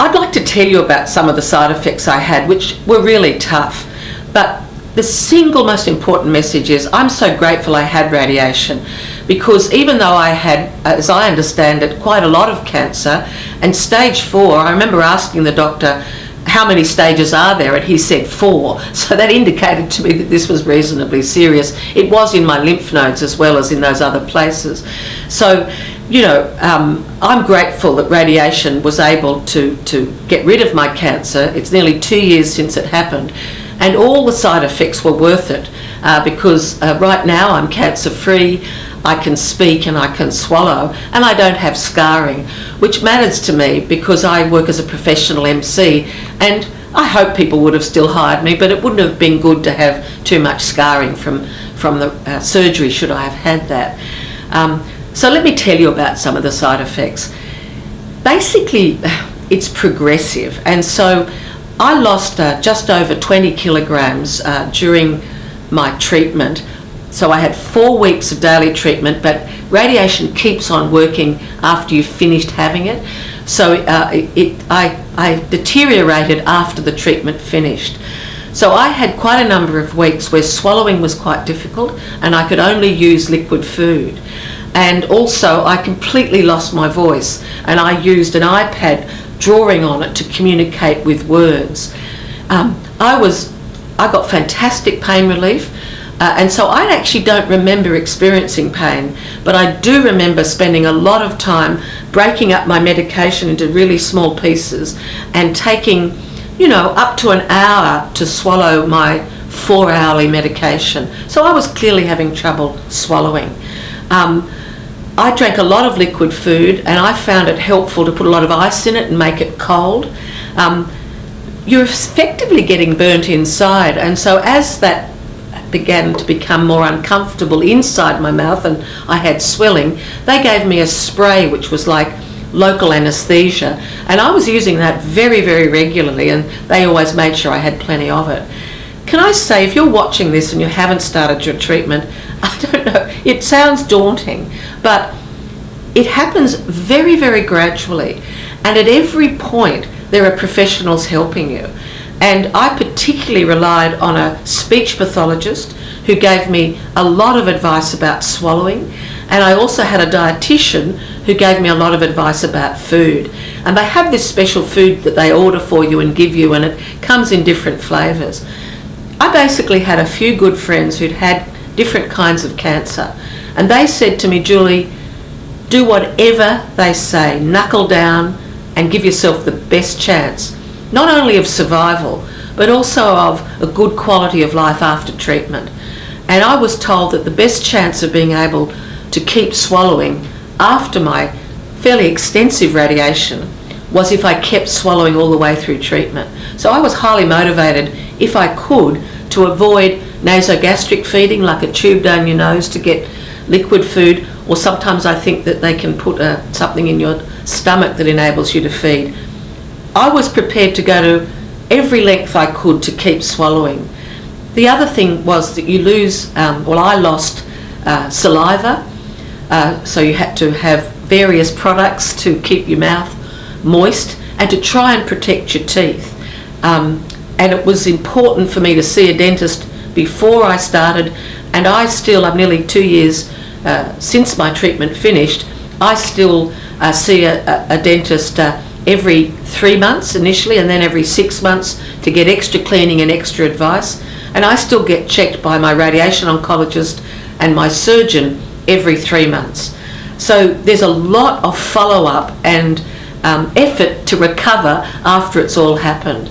I'd like to tell you about some of the side effects I had, which were really tough. But the single most important message is I'm so grateful I had radiation, because even though I had, as I understand it, quite a lot of cancer, and stage 4, I remember asking the doctor, how many stages are there? And he said 4. So that indicated to me that this was reasonably serious. It was in my lymph nodes as well as in those other places. So, you know, I'm grateful that radiation was able to get rid of my cancer. It's nearly 2 years since it happened. And all the side effects were worth it, because right now I'm cancer-free. I can speak and I can swallow, and I don't have scarring, which matters to me because I work as a professional MC, and I hope people would have still hired me, but it wouldn't have been good to have too much scarring from the surgery should I have had that. So let me tell you about some of the side effects. Basically, it's progressive, and so I lost just over 20 kilograms during my treatment. So I had 4 weeks of daily treatment, but radiation keeps on working after you've finished having it. So I deteriorated after the treatment finished. So I had quite a number of weeks where swallowing was quite difficult and I could only use liquid food. And also I completely lost my voice, and I used an iPad drawing on it to communicate with words. I got fantastic pain relief. And so I actually don't remember experiencing pain, but I do remember spending a lot of time breaking up my medication into really small pieces and taking, you know, up to an hour to swallow my 4-hourly medication. So I was clearly having trouble swallowing. I drank a lot of liquid food, and I found it helpful to put a lot of ice in it and make it cold. You're effectively getting burnt inside, and so as that began to become more uncomfortable inside my mouth and I had swelling, they gave me a spray which was like local anaesthesia, and I was using that very, very regularly, and they always made sure I had plenty of it. Can I say, if you're watching this and you haven't started your treatment, I don't know, it sounds daunting, but it happens very, very gradually, and at every point there are professionals helping you. And I particularly relied on a speech pathologist who gave me a lot of advice about swallowing, and I also had a dietitian who gave me a lot of advice about food. And they have this special food that they order for you and give you, and it comes in different flavours. I basically had a few good friends who'd had different kinds of cancer, and they said to me, Julie, do whatever they say, knuckle down and give yourself the best chance, not only of survival, but also of a good quality of life after treatment. And I was told that the best chance of being able to keep swallowing after my fairly extensive radiation was if I kept swallowing all the way through treatment. So I was highly motivated, if I could, to avoid nasogastric feeding, like a tube down your nose to get liquid food, or sometimes I think that they can put something in your stomach that enables you to feed. I was prepared to go to every length I could to keep swallowing. The other thing was that you lose, I lost saliva, so you had to have various products to keep your mouth moist and to try and protect your teeth. And it was important for me to see a dentist before I started, and I'm nearly 2 years since my treatment finished. I still see a dentist every 3 months initially, and then every 6 months to get extra cleaning and extra advice. And I still get checked by my radiation oncologist and my surgeon every 3 months. So there's a lot of follow-up and effort to recover after it's all happened.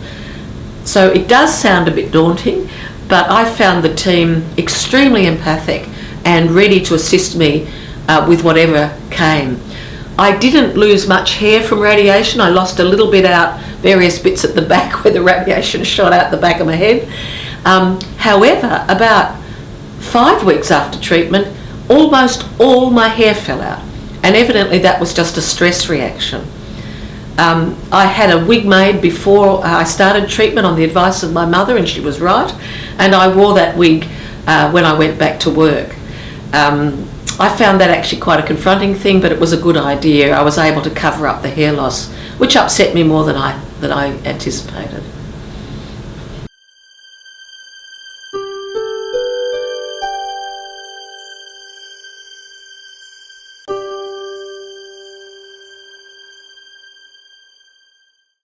So it does sound a bit daunting, but I found the team extremely empathic and ready to assist me with whatever came. I didn't lose much hair from radiation. I lost a little bit out, various bits at the back where the radiation shot out the back of my head. However, about 5 weeks after treatment, almost all my hair fell out, and evidently that was just a stress reaction. I had a wig made before I started treatment on the advice of my mother, and she was right, and I wore that wig when I went back to work. I found that actually quite a confronting thing, but it was a good idea. I was able to cover up the hair loss, which upset me more than I anticipated.